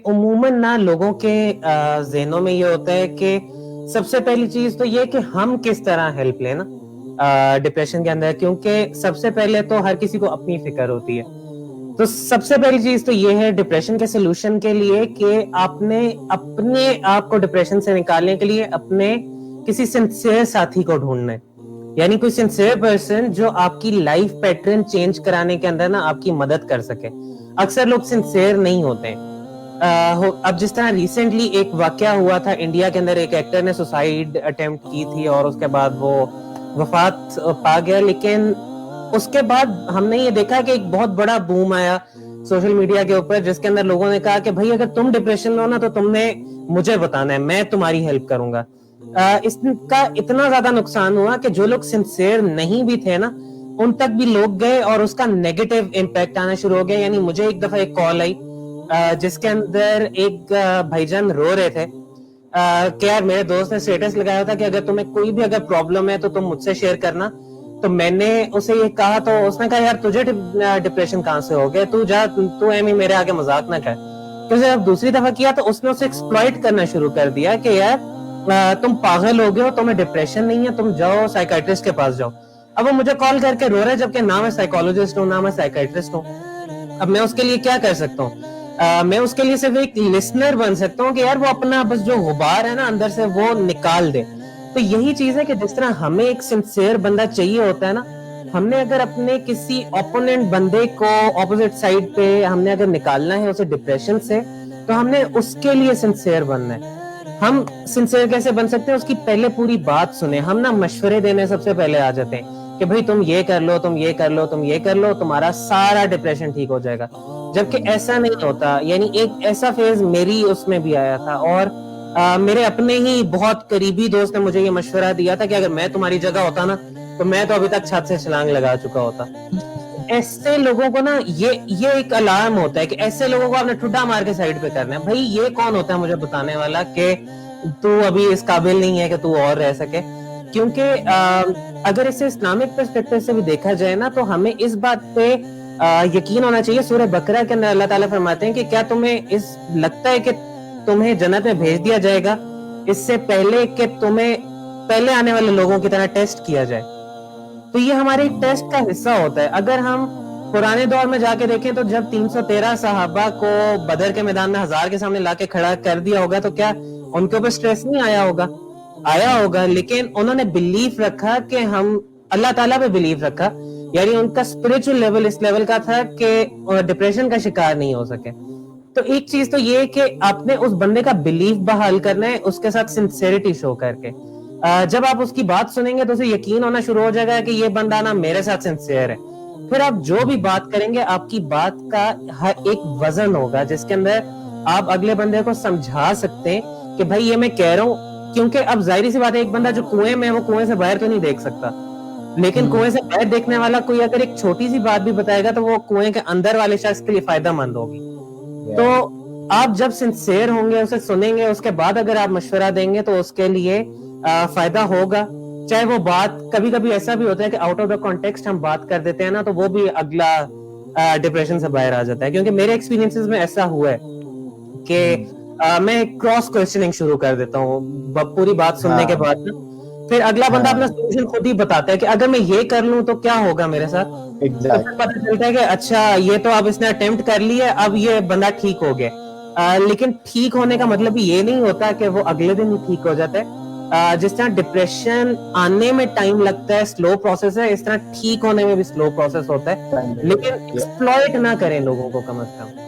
عموماً نا لوگوں کے ذہنوں میں یہ ہوتا ہے کہ سب سے پہلی چیز تو یہ کہ ہم کس طرح ہیلپ لیں نا ڈپریشن کے اندر، کیونکہ سب سے پہلے تو ہر کسی کو اپنی فکر ہوتی ہے. تو سب سے پہلی چیز تو یہ ہے ڈپریشن کے سلوشن کے لیے کہ آپ نے اپنے آپ کو ڈپریشن سے نکالنے کے لیے اپنے کسی سنسیئر ساتھی کو ڈھونڈنا ہے. یعنی کوئی سنسیئر پرسن جو آپ کی لائف پیٹرن چینج کرانے کے اندر نا آپ کی مدد کر سکے. اکثر لوگ سنسیئر نہیں ہوتے ہیں. اب جس طرح ریسنٹلی ایک واقعہ ہوا تھا انڈیا کے اندر، ایک ایکٹر نے سوسائیڈ اٹیمپٹ کی تھی اور اس کے بعد وہ وفات پا گیا. لیکن اس کے بعد ہم نے یہ دیکھا کہ ایک بہت بڑا بوم آیا سوشل میڈیا کے اوپر، جس کے اندر لوگوں نے کہا کہ بھائی اگر تم ڈپریشن میں ہو نا تو تم نے مجھے بتانا ہے، میں تمہاری ہیلپ کروں گا. اس کا اتنا زیادہ نقصان ہوا کہ جو لوگ سنسیئر نہیں بھی تھے نا ان تک بھی لوگ گئے اور اس کا نیگیٹو امپیکٹ آنا شروع ہو گیا. یعنی مجھے ایک دفعہ ایک کال آئی جس کے اندر ایک بھائی جان رو رہے تھے کہ یار میرے دوست نے اسٹیٹس لگایا تھا کہ اگر تمہیں کوئی بھی اگر پرابلم ہے تو تم مجھ سے شیئر کرنا. تو میں نے اسے یہ کہا تو اس نے کہا یار تجھے ڈپریشن کہاں سے ہو گیا، تو جا تو ایمی میرے آگے مذاق نہ کر. تو جب دوسری دفعہ کیا تو اس نے اسے ایکسپلائٹ کرنا شروع کر دیا کہ یار تم پاگل ہو گئے ہو، تمہیں ڈپریشن نہیں ہے، تم جاؤ سائیکیٹرسٹ کے پاس جاؤ. اب وہ مجھے کال کر کے رو رہے جبکہ نہ میں سائیکالوجسٹ ہوں نہ میں سائیکیٹرسٹ ہوں. اب میں اس کے لیے کیا کر سکتا ہوں؟ میں اس کے لیے صرف ایک لسنر بن سکتا ہوں کہ یار وہ اپنا بس جو غبار ہے نا اندر سے وہ نکال دے. تو یہی چیز ہے کہ جس طرح ہمیں ایک سنسیئر بندہ چاہیے ہوتا ہے نا، ہم نے اگر اپنے کسی اوپوننٹ بندے کو اپوزٹ سائڈ پہ ہم نے اگر نکالنا ہے اسے ڈپریشن سے، تو ہم نے اس کے لیے سنسیئر بننا ہے. ہم سنسیئر کیسے بن سکتے ہیں؟ اس کی پہلے پوری بات سنیں. ہم نا مشورے دینے سب سے پہلے آ جاتے ہیں کہ بھائی تم یہ کر لو، تم یہ کر لو، تم یہ کر لو، تمہارا سارا ڈپریشن ٹھیک ہو جائے گا. جبکہ ایسا نہیں ہوتا. یعنی ایک ایسا فیز میری اس میں بھی آیا تھا اور میرے اپنے ہی بہت قریبی دوست نے مجھے یہ مشورہ دیا تھا کہ اگر میں تمہاری جگہ ہوتا نا تو میں تو ابھی تک چھت سے چھلانگ لگا چکا ہوتا. ایسے لوگوں کو نا یہ ایک الارم ہوتا ہے کہ ایسے لوگوں کو آپ نے ٹھڈا مار کے سائڈ پہ کرنا ہے. بھائی یہ کون ہوتا ہے مجھے بتانے والا کہ تو ابھی اس قابل نہیں ہے کہ تو اور رہ سکے؟ کیونکہ اگر اسے اسلامک پرسپیکٹو سے بھی دیکھا جائے نا تو ہمیں اس بات پہ یقین ہونا چاہیے. سورہ بقرہ کے اندر اللہ تعالیٰ فرماتے ہیں کہ کیا تمہیں اس لگتا ہے کہ تمہیں جنت میں بھیج دیا جائے گا اس سے پہلے کہ تمہیں پہلے آنے والے لوگوں کی طرح ٹیسٹ کیا جائے؟ تو یہ ہمارے ٹیسٹ کا حصہ ہوتا ہے. اگر ہم پرانے دور میں جا کے دیکھیں تو جب 313 صحابہ کو بدر کے میدان میں 1000 کے سامنے لا کے کھڑا کر دیا ہوگا تو کیا ان کے اوپر سٹریس نہیں آیا ہوگا؟ آیا ہوگا. لیکن انہوں نے بلیف رکھا کہ ہم اللہ تعالیٰ پہ بلیف رکھا. یعنی ان کا اسپرچل لیول اس لیول کا تھا کہ ڈپریشن کا شکار نہیں ہو سکے. تو ایک چیز تو یہ کہ آپ نے اس بندے کا بلیف بحال کرنا ہے اس کے ساتھ سنسیریٹی شو کر کے. جب آپ اس کی بات سنیں گے تو اسے یقین ہونا شروع ہو جائے گا کہ یہ بندہ نا میرے ساتھ سنسیئر ہے. پھر آپ جو بھی بات کریں گے آپ کی بات کا ہر ایک وزن ہوگا جس کے اندر آپ اگلے بندے کو سمجھا سکتے ہیں کہ بھائی یہ میں کہہ رہا ہوں. کیونکہ اب ظاہری سی بات ہے ایک بندہ جو کنویں میں ہے وہ کنویں سے باہر تو نہیں دیکھ سکتا، لیکن کنویں سے باہر دیکھنے والا کوئی اگر ایک چھوٹی سی بات بھی بتائے گا تو وہ کنویں کے اندر والے شخص کے لیے فائدہ مند ہوگی. تو آپ جب سنسیئر ہوں گے اسے سنیں گے اس کے بعد اگر آپ مشورہ دیں گے تو اس کے لیے فائدہ ہوگا. چاہے وہ بات کبھی کبھی ایسا بھی ہوتا ہے کہ آؤٹ آف دا کانٹیکسٹ ہم بات کر دیتے ہیں نا تو وہ بھی اگلا ڈپریشن سے باہر آ جاتا ہے. کیونکہ میرے ایکسپیرینسز میں ایسا ہوا ہے کہ میں کراس کوشچننگ شروع کر دیتا ہوں پوری بات سننے کے بعد. پھر اگلا بندہ اپنا سولوشن خود ہی بتاتا ہے کہ اگر میں یہ کر لوں تو کیا ہوگا میرے ساتھ. تو پھر پتہ چلتا ہے کہ اچھا یہ تو اب اس نے اٹیمپٹ کر لی ہے، اب یہ بندہ ٹھیک ہو گیا. لیکن ٹھیک ہونے کا مطلب یہ نہیں ہوتا کہ وہ اگلے دن ہی ٹھیک ہو جاتا ہے. جس طرح ڈپریشن آنے میں ٹائم لگتا ہے، سلو پروسیس ہے، اس طرح ٹھیک ہونے میں بھی سلو پروسیس ہوتا ہے. لیکن ایکسپلائٹ نہ کریں لوگوں کو کم از کم.